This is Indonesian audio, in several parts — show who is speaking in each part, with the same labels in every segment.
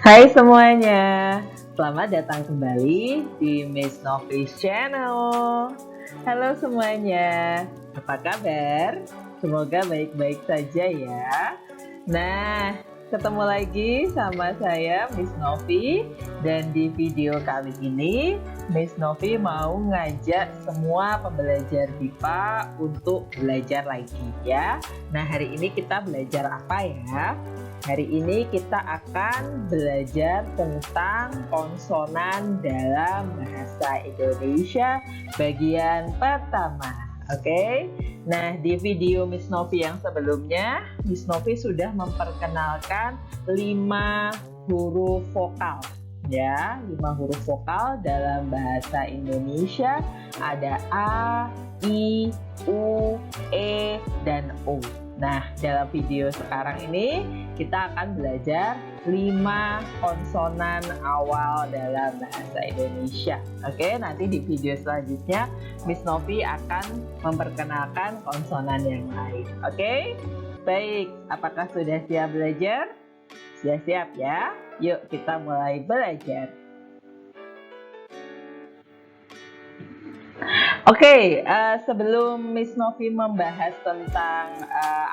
Speaker 1: Hai semuanya, selamat datang kembali di Miss Novi's Channel. Halo semuanya, apa kabar? Semoga baik-baik saja ya. Nah, ketemu lagi sama saya Miss Novi, dan di video kali ini Miss Novi mau ngajak semua pembelajar BIPA untuk belajar lagi ya. Nah, hari ini kita belajar apa ya? Hari ini kita akan belajar tentang konsonan dalam bahasa Indonesia bagian pertama. Oke. Nah, di video Miss Novi yang sebelumnya, Miss Novi sudah memperkenalkan 5 huruf vokal. Ya, 5 huruf vokal dalam bahasa Indonesia ada A, I, U, E, dan O. Nah, dalam video sekarang ini kita akan belajar 5 konsonan awal dalam bahasa Indonesia. Oke, nanti di video selanjutnya Miss Novi akan memperkenalkan konsonan yang lain. Oke, baik. Apakah sudah siap belajar? Sudah siap ya? Yuk kita mulai belajar. Oke, sebelum Miss Novi membahas tentang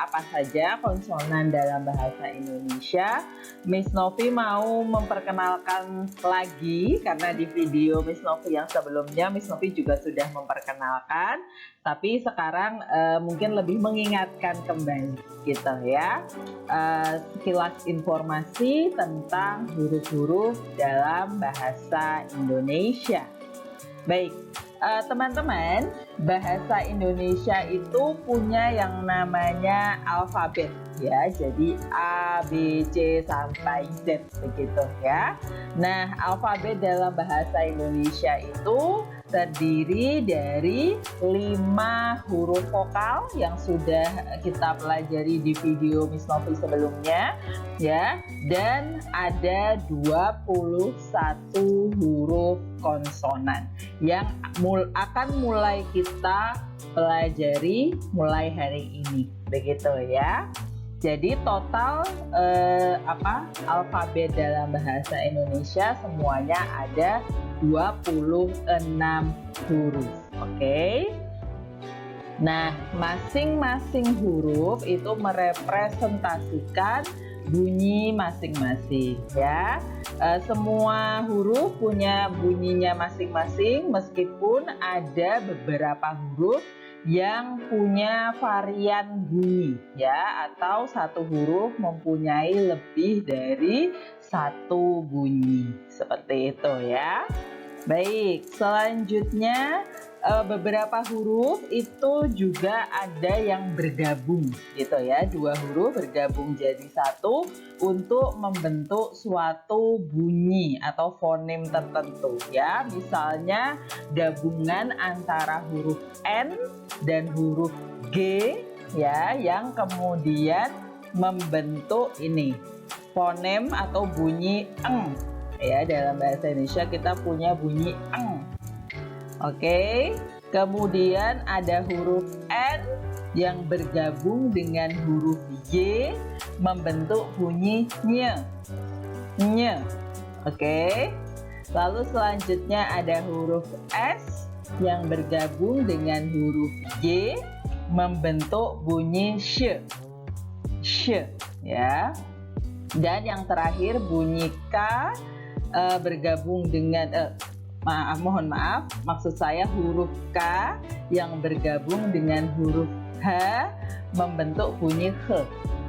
Speaker 1: apa saja konsonan dalam bahasa Indonesia, Miss Novi mau memperkenalkan lagi, karena di video Miss Novi yang sebelumnya Miss Novi juga sudah memperkenalkan, tapi sekarang mungkin lebih mengingatkan kembali gitu ya, sekilas informasi tentang huruf-huruf dalam bahasa Indonesia. Baik, teman-teman, bahasa Indonesia itu punya yang namanya alfabet ya. Jadi A, B, C sampai Z begitu ya. Nah, alfabet dalam bahasa Indonesia itu terdiri dari 5 huruf vokal yang sudah kita pelajari di video Miss Novi sebelumnya ya, dan ada 21 huruf konsonan yang akan mulai kita pelajari mulai hari ini begitu ya. Jadi total alfabet dalam bahasa Indonesia semuanya ada 26 huruf. Oke. Nah, masing-masing huruf itu merepresentasikan bunyi masing-masing ya. Semua huruf punya bunyinya masing-masing, meskipun ada beberapa huruf yang punya varian bunyi ya, atau satu huruf mempunyai lebih dari satu bunyi seperti itu ya. Baik, selanjutnya beberapa huruf itu juga ada yang bergabung gitu ya. 2 huruf bergabung jadi satu untuk membentuk suatu bunyi atau fonem tertentu ya. Misalnya gabungan antara huruf N dan huruf G ya, yang kemudian membentuk ini fonem atau bunyi eng ya. Dalam bahasa Indonesia kita punya bunyi eng. Oke, kemudian ada huruf N yang bergabung dengan huruf Y membentuk bunyi nye. Nye. Oke. Lalu selanjutnya ada huruf S yang bergabung dengan huruf Y membentuk bunyi sh. Sh ya. Dan yang terakhir bunyi K bergabung dengan mohon maaf, maksud saya huruf K yang bergabung dengan huruf H membentuk bunyi H.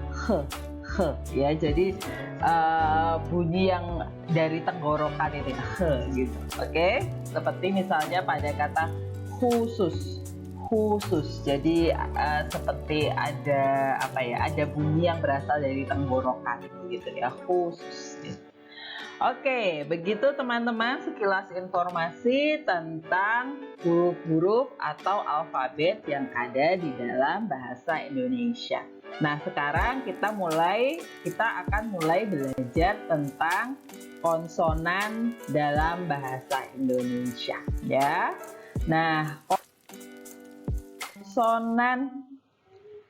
Speaker 1: H. H ya. Jadi bunyi yang dari tenggorokan ini H gitu. Oke? Seperti misalnya pada kata khusus. Khusus. Jadi seperti ada ada bunyi yang berasal dari tenggorokan gitu ya, khusus gitu. Oke, begitu teman-teman sekilas informasi tentang huruf-huruf atau alfabet yang ada di dalam bahasa Indonesia. Nah, sekarang kita akan mulai belajar tentang konsonan dalam bahasa Indonesia ya. Nah,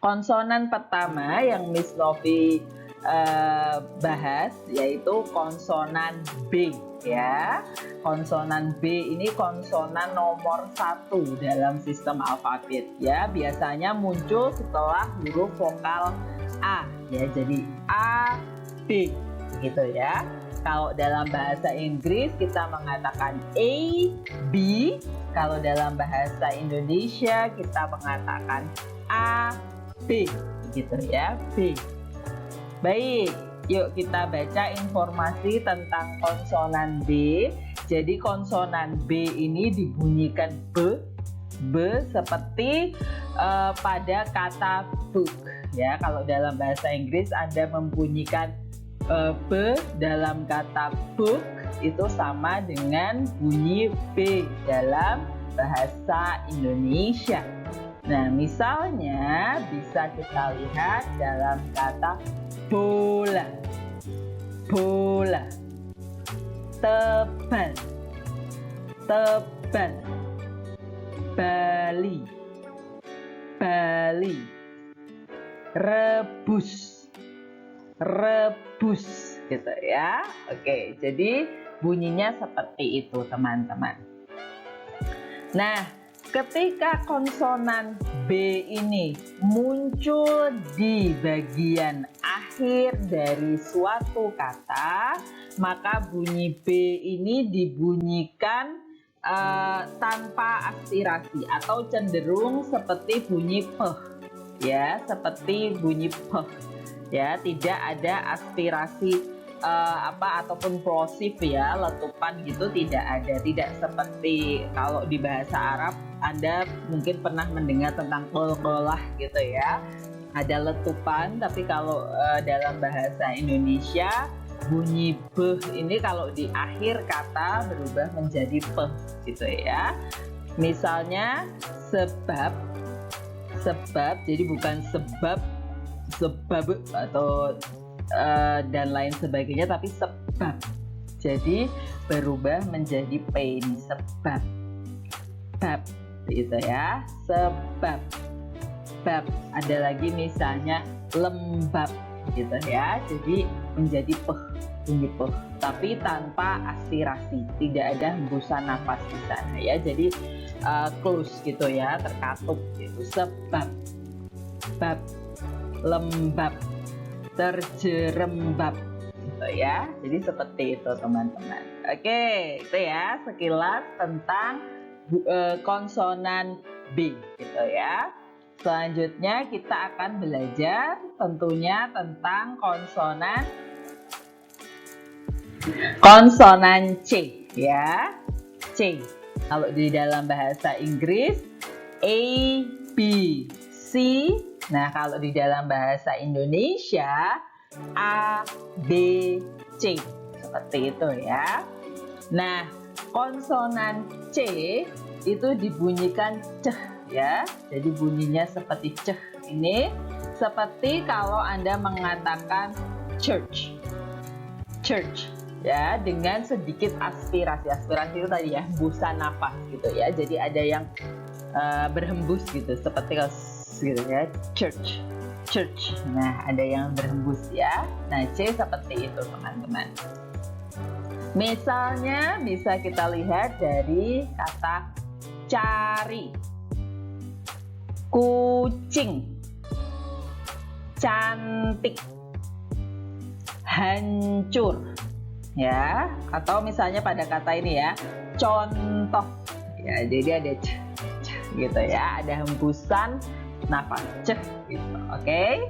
Speaker 1: konsonan pertama yang Miss Novi bahas, yaitu konsonan B ya. Konsonan B ini konsonan nomor 1 dalam sistem alfabet ya. Biasanya muncul setelah huruf vokal A ya. Jadi A, B gitu ya. Kalau dalam bahasa Inggris kita mengatakan A, B. Kalau dalam bahasa Indonesia kita mengatakan A, B gitu ya, B. Baik, yuk kita baca informasi tentang konsonan B. Jadi konsonan B ini dibunyikan B seperti pada kata book ya. Kalau dalam bahasa Inggris Anda membunyikan B dalam kata book itu sama dengan bunyi B dalam bahasa Indonesia. Nah, misalnya bisa kita lihat dalam kata bola, bola, tebal, tebal, bali, bali, rebus, rebus gitu ya. Oke, jadi bunyinya seperti itu teman-teman. Nah, ketika konsonan B ini muncul di bagian akhir dari suatu kata, maka bunyi B ini dibunyikan tanpa aspirasi atau cenderung seperti bunyi P ya, seperti bunyi P ya, tidak ada aspirasi ataupun plosif ya, letupan gitu tidak ada. Tidak seperti kalau di bahasa Arab Anda mungkin pernah mendengar tentang qol-qolah gitu ya, ada letupan. Tapi kalau dalam bahasa Indonesia bunyi B ini kalau di akhir kata berubah menjadi P gitu ya. Misalnya sebab, sebab jadi bukan sebab atau dan lain sebagainya, tapi sebab. Jadi berubah menjadi P ini, sebab, bab gitu ya, sebab, bab. Ada lagi misalnya lembab gitu ya, jadi menjadi P, bunyi P, tapi tanpa aspirasi, tidak ada hembusan nafas di sana ya. Jadi close gitu ya, terkatup gitu, sebab, bab, lembab, terjerembab gitu ya. Jadi seperti itu teman-teman. Oke, itu ya sekilas tentang konsonan B gitu ya. Selanjutnya kita akan belajar tentunya tentang konsonan C ya. C. Kalau di dalam bahasa Inggris A, B, C. Nah, kalau di dalam bahasa Indonesia A, B, C. Seperti itu ya. Nah, konsonan C itu dibunyikan C ya. Jadi bunyinya seperti C ini. Seperti kalau Anda mengatakan church. Church ya, dengan sedikit aspirasi. Aspirasi itu tadi ya, hembusan nafas gitu ya. Jadi ada yang berhembus gitu, seperti gitu ya, church, church. Nah, ada yang berhembus ya. Nah, C seperti itu teman-teman. Misalnya bisa kita lihat dari kata cari, kucing, cantik, hancur ya. Atau misalnya pada kata ini ya, contoh ya. Jadi ada gitu ya, ada hembusan nafas cek gitu. Oke.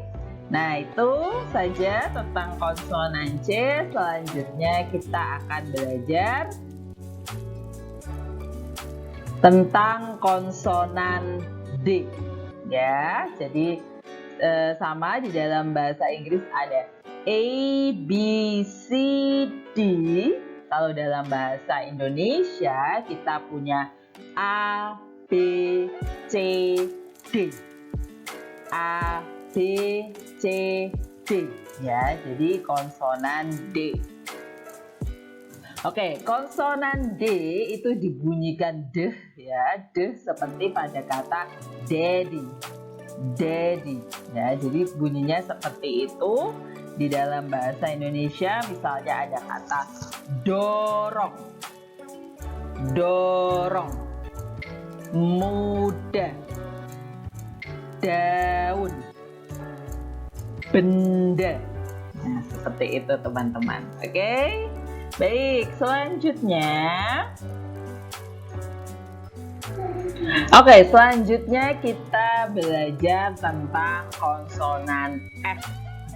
Speaker 1: Nah, itu saja tentang konsonan C. Selanjutnya kita akan belajar tentang konsonan D ya. Jadi sama di dalam bahasa Inggris ada A, B, C, D. Kalau dalam bahasa Indonesia kita punya A, B, C, D. A, B, C, D ya. Jadi konsonan D. Oke, konsonan D itu dibunyikan D ya. D seperti pada kata daddy. Daddy ya. Jadi bunyinya seperti itu. Di dalam bahasa Indonesia misalnya ada kata dorong, dorong, muda, daun, benda. Nah, seperti itu teman-teman. Oke? Baik, selanjutnya kita belajar tentang konsonan F.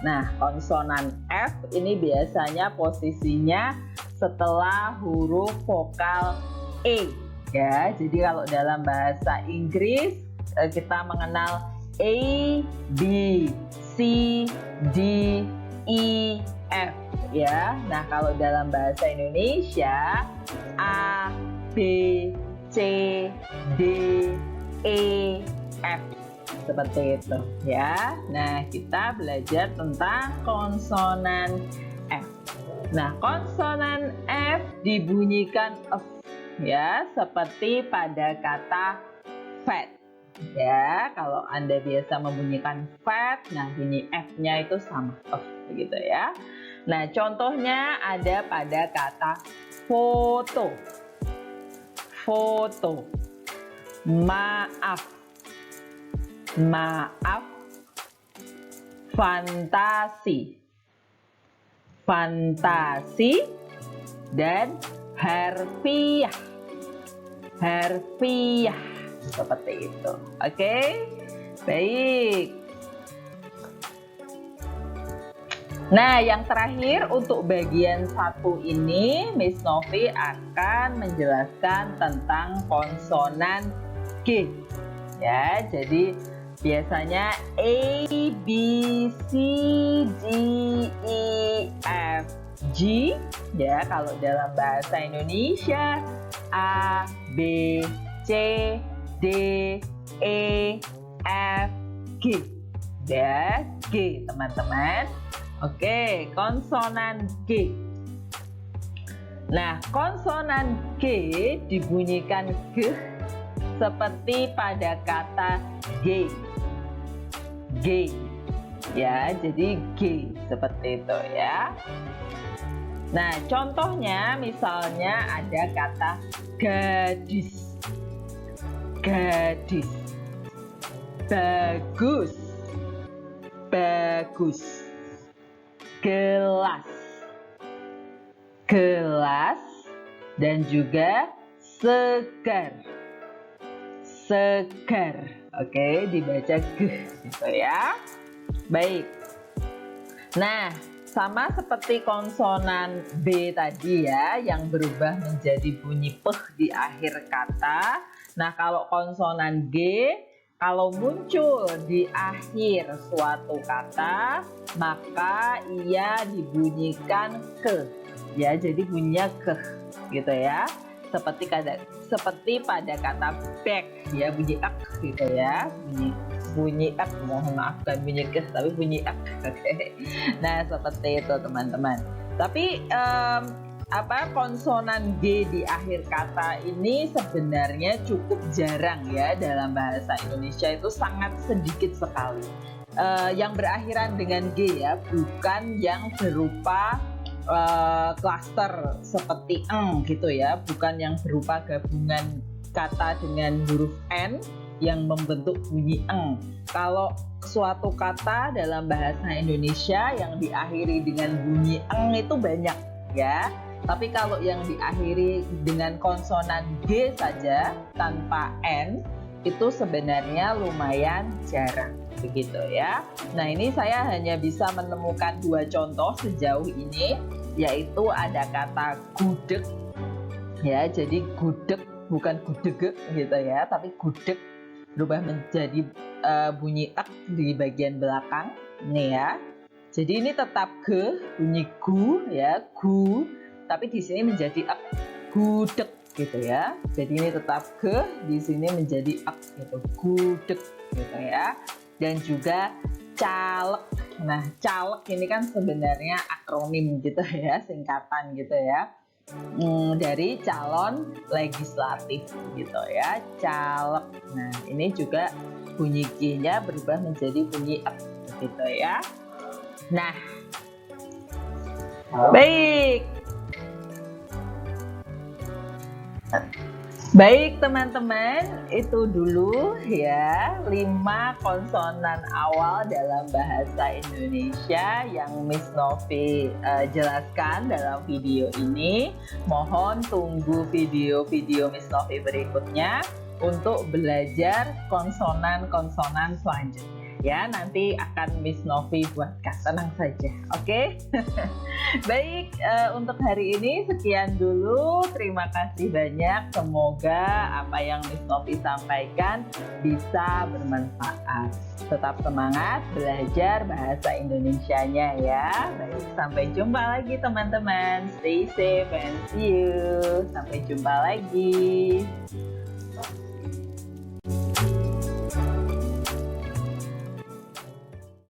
Speaker 1: Nah, konsonan F ini biasanya posisinya setelah huruf vokal E. Ya, jadi kalau dalam bahasa Inggris kita mengenal A, B, C, D, E, F. Ya, nah kalau dalam bahasa Indonesia A, B, C, D, E, F, seperti itu ya. Nah, kita belajar tentang konsonan F. Nah, konsonan F dibunyikan F ya, seperti pada kata fat. Ya, kalau Anda biasa membunyikan fat, nah bunyi F-nya itu sama F begitu ya. Nah, contohnya ada pada kata foto, foto, maaf, maaf, fantasi, fantasi, dan harfiah, harfiah, seperti itu. Oke, baik. Nah, yang terakhir untuk bagian 1 ini, Miss Novi akan menjelaskan tentang konsonan G. Ya, jadi biasanya A, B, C, D, E, F, G. Ya, kalau dalam bahasa Indonesia A, B, C, D, E, F, G. Ya, G teman-teman. Oke, konsonan G. Nah, konsonan G dibunyikan G seperti pada kata G. G. Ya, jadi G seperti itu ya. Nah, contohnya misalnya ada kata gadis. Gadis. Bagus. Bagus. Gelas, gelas, dan juga segar, segar. Oke, dibaca g gitu ya. Baik. Nah, sama seperti konsonan B tadi ya, yang berubah menjadi bunyi peh di akhir kata. Nah, kalau konsonan G, kalau muncul di akhir suatu kata, maka ia dibunyikan ke. Ya, jadi bunyinya ke gitu ya. Seperti pada kata back ya, bunyi ak gitu ya. Bunyi ak, mohon maaf kan bunyi ke, tapi bunyi ak. Oke. Nah, seperti itu teman-teman. Tapi konsonan G di akhir kata ini sebenarnya cukup jarang ya dalam bahasa Indonesia, itu sangat sedikit sekali. Yang berakhiran dengan G ya, bukan yang berupa klaster seperti eng gitu ya, bukan yang berupa gabungan kata dengan huruf N yang membentuk bunyi eng. Kalau suatu kata dalam bahasa Indonesia yang diakhiri dengan bunyi eng itu banyak ya. Tapi kalau yang diakhiri dengan konsonan G saja tanpa N itu sebenarnya lumayan jarang begitu ya. Nah, ini saya hanya bisa menemukan 2 contoh sejauh ini, yaitu ada kata gudeg ya, jadi gudeg bukan gudeg gitu ya, tapi gudeg berubah menjadi bunyi ek di bagian belakang ini ya. Jadi ini tetap g, bunyi gu ya, gu, tapi di sini menjadi ek, gudeg gitu ya. Jadi ini tetap g, di sini menjadi ek gitu, gudeg gitu ya. Dan juga caleg. Nah, caleg ini kan sebenarnya akronim gitu ya, singkatan gitu ya, dari calon legislatif gitu ya, caleg. Nah, ini juga bunyi G-nya berubah menjadi bunyi ek gitu ya. Nah, Baik. Baik teman-teman, itu dulu ya 5 konsonan awal dalam bahasa Indonesia yang Miss Novi jelaskan dalam video ini. Mohon tunggu video-video Miss Novi berikutnya untuk belajar konsonan-konsonan selanjutnya. Ya, nanti akan Miss Novi buatkan, tenang saja, oke? Baik, untuk hari ini sekian dulu. Terima kasih banyak. Semoga apa yang Miss Novi sampaikan bisa bermanfaat. Tetap semangat belajar bahasa Indonesianya ya. Baik, sampai jumpa lagi teman-teman. Stay safe and see you. Sampai jumpa lagi.